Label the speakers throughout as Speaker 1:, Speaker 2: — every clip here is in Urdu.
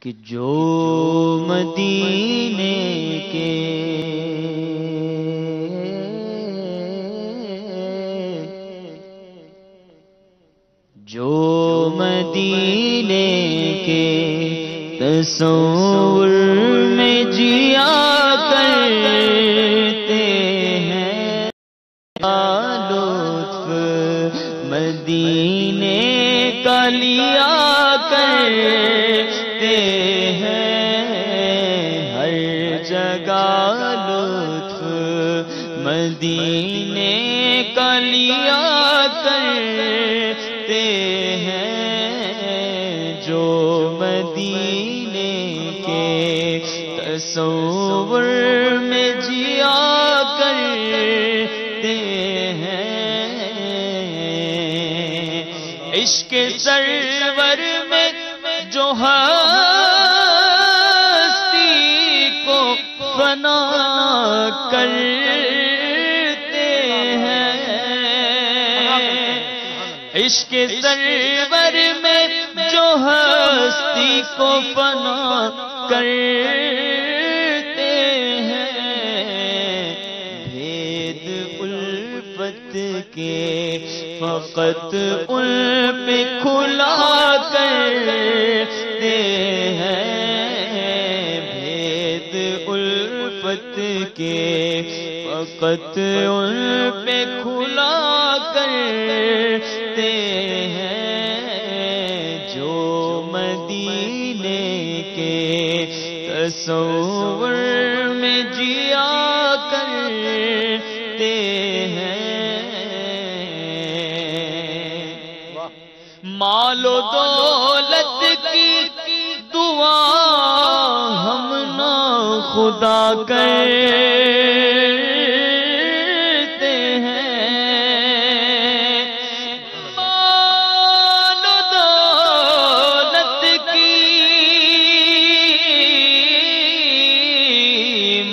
Speaker 1: کہ جو مدینے کے تصور میں جیا کرتے ہیں، لطف مدینے کا لیا کرتے ہیں، ہر جگہ لطف مدینے کا لیا کرتے ہیں، جو مدینے کے تصور میں جیا کرتے ہیں، عشق سرور میں جو ہستی کو فنا کرتے ہیں، عشق سرور میں جو ہستی کو فنا کرتے ہیں، بھید الفت کے فقط ان پہ کھلا کرتے ہیں، بھید الفت کے فقط ان پہ کھلا کرتے ہیں، جو مدینے کے تصور میں جیا کرتے ہیں، مال و دولت کی دعا ہم نہ خدا کرتے ہیں،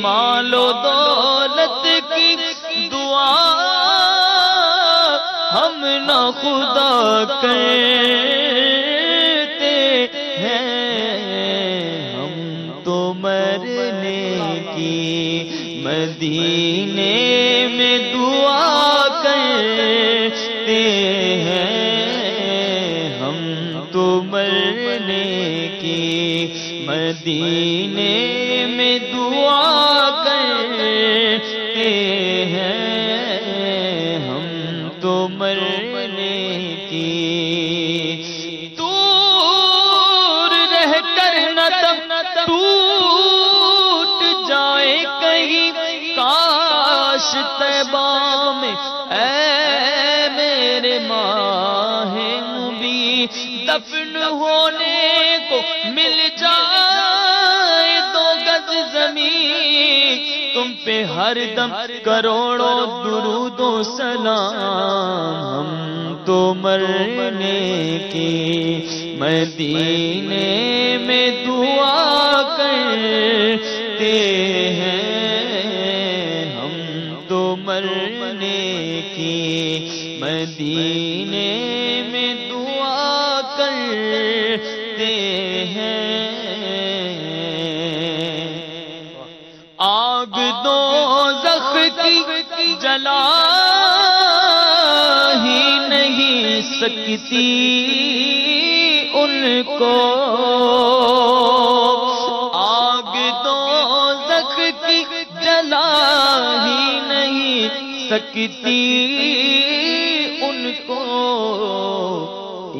Speaker 1: مال و دولت کی دعا ہم نہ خدا کرتے ہیں، ہم تو مرنے کی مدینے میں دعا کرتے ہیں، ہم تو مرنے کی مدینے میں دعا کرتے ہیں، ہم تو مرنے کی دور رہ کر نہ ٹوٹ جائے کہیں، کاش طیبہ میں اے میرے ماہ نبی دفن ہونے کو مل جائے دو گز زمین، تم پہ ہر دم کروڑوں درود و سلام، ہم تو مرنے کی مدینے میں دعا کرتے ہیں، ہم تو مرنے کی مدینے میں دعا کرتے ہیں، آگ دوزخ کی جلا ہی نہیں سکتی ان کو، آگ دوزخ کی جلا ہی نہیں سکتی ان کو،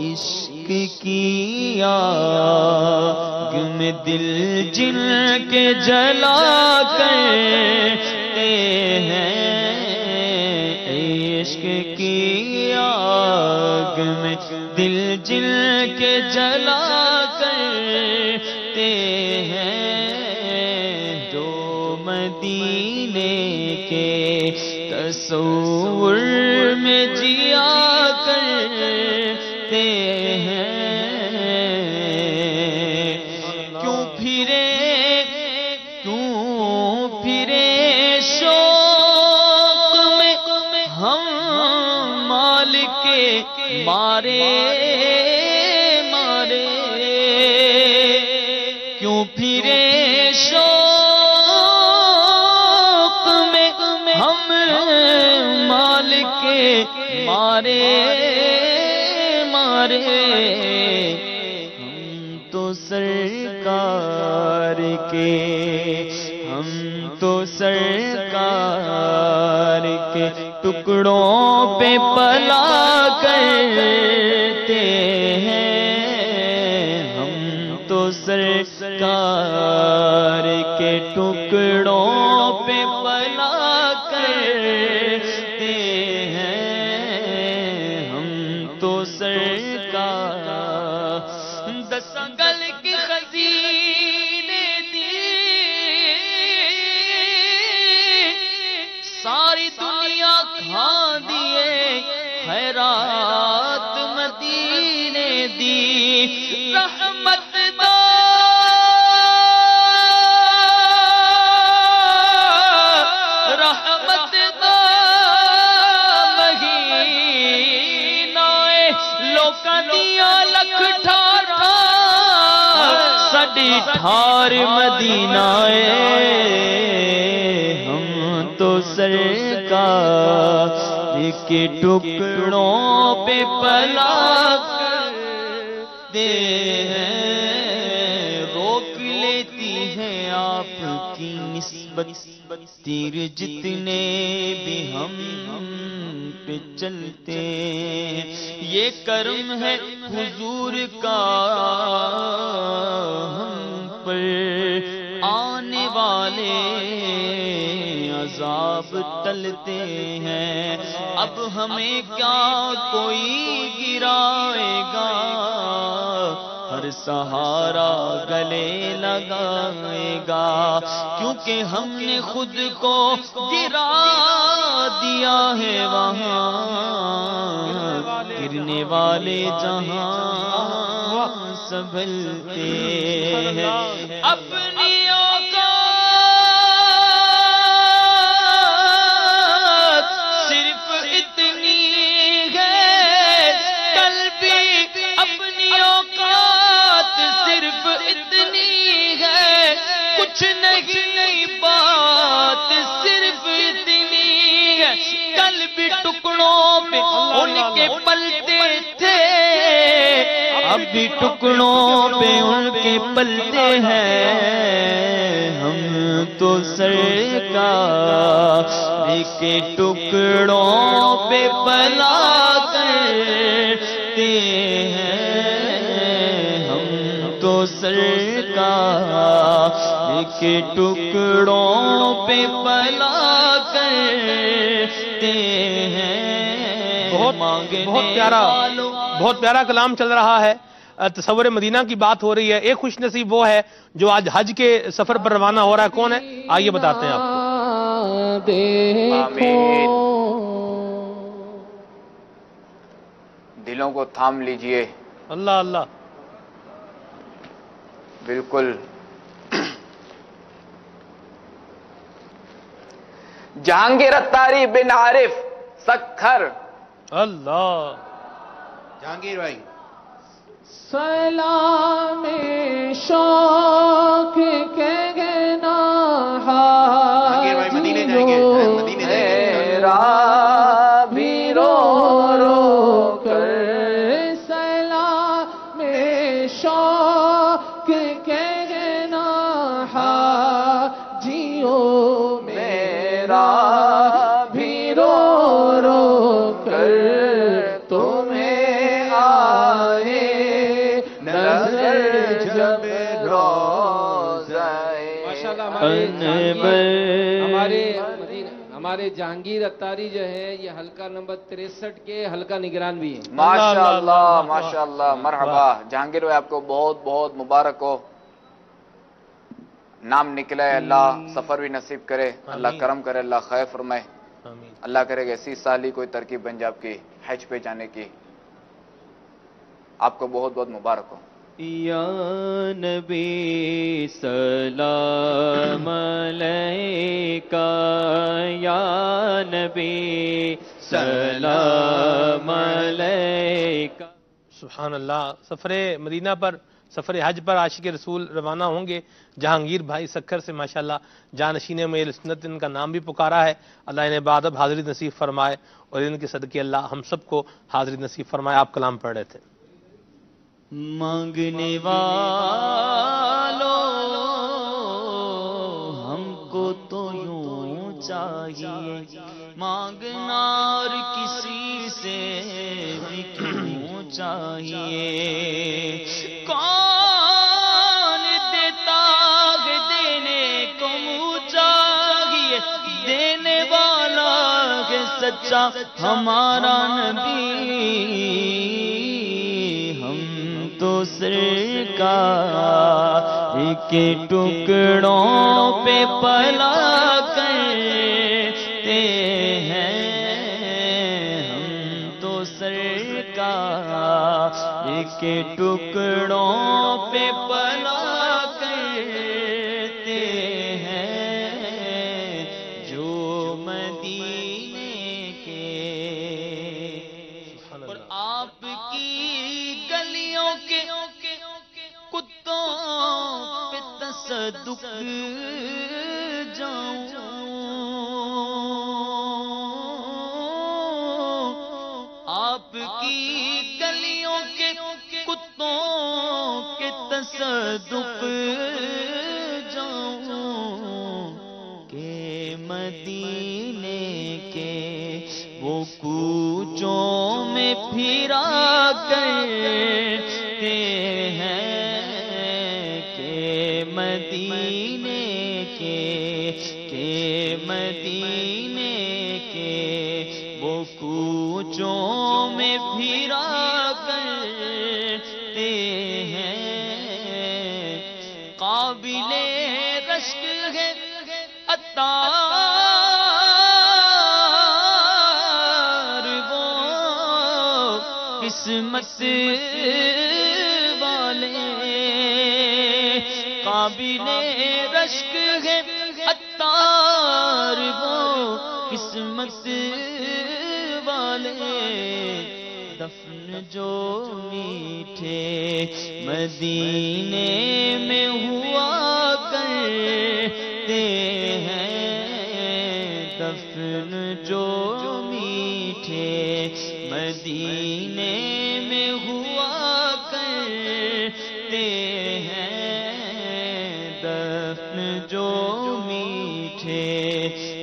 Speaker 1: عشق کی آگ میں دل جن کے جلا کرتے ہیں، عشق کی آگ میں دل جل کے جلا کرتے ہیں، جو مدینے کے تصور میں جیا کرتے ہیں، کیوں پھرے شوق میں ہم مال کے مارے پھرے شوق میں ہم مال کے مارے ہم تو سرکار کے ٹکڑوں پہ پلا کرتے ہیں ہم تو سرکار کے ٹکڑوں پہ پلا کرتے ہیں ہم تو سرکار دسنگل کی خزینے دی ساری دنیا کھا دیے خیرات مدینے دی رحمت دو مہینہ لوکاں دیا لکھ ٹھارا ساڈی ٹھار مدینہ ہم تو سرکار کے ٹکڑوں پہ پلا کرتے ہیں روک لیتی ہے آپ کی نسبت تیر جتنے بھی ہم پہ چلتے ہیں یہ کرم ہے حضور کا ہم پر آنے والے عذاب ٹلتے ہیں اب ہمیں کیا کوئی گرائے گا ہر سہارا گلے لگائے گا کیونکہ ہم نے خود کو گرا دیا ہے وہاں گرنے والے جہاں سنبھلتے ہیں اپنی بات صرف اتنی ہے کل بھی ٹکڑوں پہ ان کے پلتے تھے اب بھی ٹکڑوں پہ ان کے پلتے ہیں ہم تو سرکار کے ٹکڑوں پہ پلا کرتے ہیں ہم تو سرکار کے ٹکڑوں پہ پلا کرتے ہیں
Speaker 2: بہت پیارا کلام چل رہا ہے تصور مدینہ کی بات ہو رہی ہے ایک خوش نصیب وہ ہے جو آج حج کے سفر پر روانہ ہو رہا ہے کون ہے آئیے بتاتے ہیں آپ کو
Speaker 3: آمین دلوں کو تھام لیجئے
Speaker 2: اللہ اللہ
Speaker 3: بالکل جہانگیر اتاری بن عارف سکھر
Speaker 2: اللہ
Speaker 4: جہانگیر بھائی
Speaker 5: سلام شوق کہنا
Speaker 4: جہانگیر بھائی مدینے جائیں گے مدینے جائیں گے
Speaker 5: میرا بھی رو رو کر سلام شوق کہنا حاجیو میرا بھی رو رو کر تمہیں آئے نظر جب ہمارے جہانگیر اتاری جو ہے یہ حلقہ نمبر 63 کے حلقہ نگران بھی ہیں
Speaker 3: ماشاءاللہ ماشاءاللہ مرحبا جہانگیر بھائی آپ کو بہت بہت مبارک ہو نام نکلے اللہ سفر بھی نصیب کرے اللہ کرم کرے اللہ خیر فرمائے اللہ کرے کہ ایسی سالی کوئی ترکیب بن جائے آپ کی حج پہ جانے کی آپ کو بہت بہت مبارک ہو
Speaker 1: یا نبی سلام علیکہ یا نبی سلام علیکہ
Speaker 2: سبحان اللہ سفر مدینہ پر سفر حج پر عاشق رسول روانہ ہوں گے. جہانگیر بھائی سکھر سے ماشاءاللہ جانشین میل سنت ان کا نام بھی پکارا ہے. اللہ انہیں بادب حاضری نصیب فرمائے اور ان کے صدقے اللہ ہم سب کو حاضری نصیب فرمائے. آپ کلام پڑھ رہے تھے.
Speaker 1: مانگنے والوں ہم کو تو یوں چاہیے مانگنا اور کسی سے بھی کیوں چاہیے. کون دیتا ہے دینے کو منہ چاہیے دینے والا ہے سچا ہمارا نبی. تو سرکار کے ٹکڑوں پہ پلا کرتے ہیں. ہم تو سرکار کے ٹکڑوں پہ پلا کرتے ہیں. جو مدینے کے اور آپ کی گلیوں کے کتوں پہ تصدق جاؤں. آپ کی گلیوں کے کتوں کے تصدق جاؤں کہ مدینے کے وہ کوچوں میں پھرا کرتے ہیں کہ مدینے کے وہ کوچوں میں پھرا کرتے ہیں. قابل رشک ہے عطار قسمت والے. قابل رشک ہے عطار وہ قسمت والے. دفن جو میٹھے مدینے میں ہوا کرتے ہیں. دفن جو میٹھے مدینے میں ہوا کرتے ہیں. دفن جو میٹھے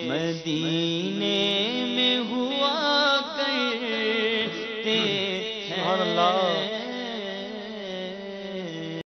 Speaker 1: مدینے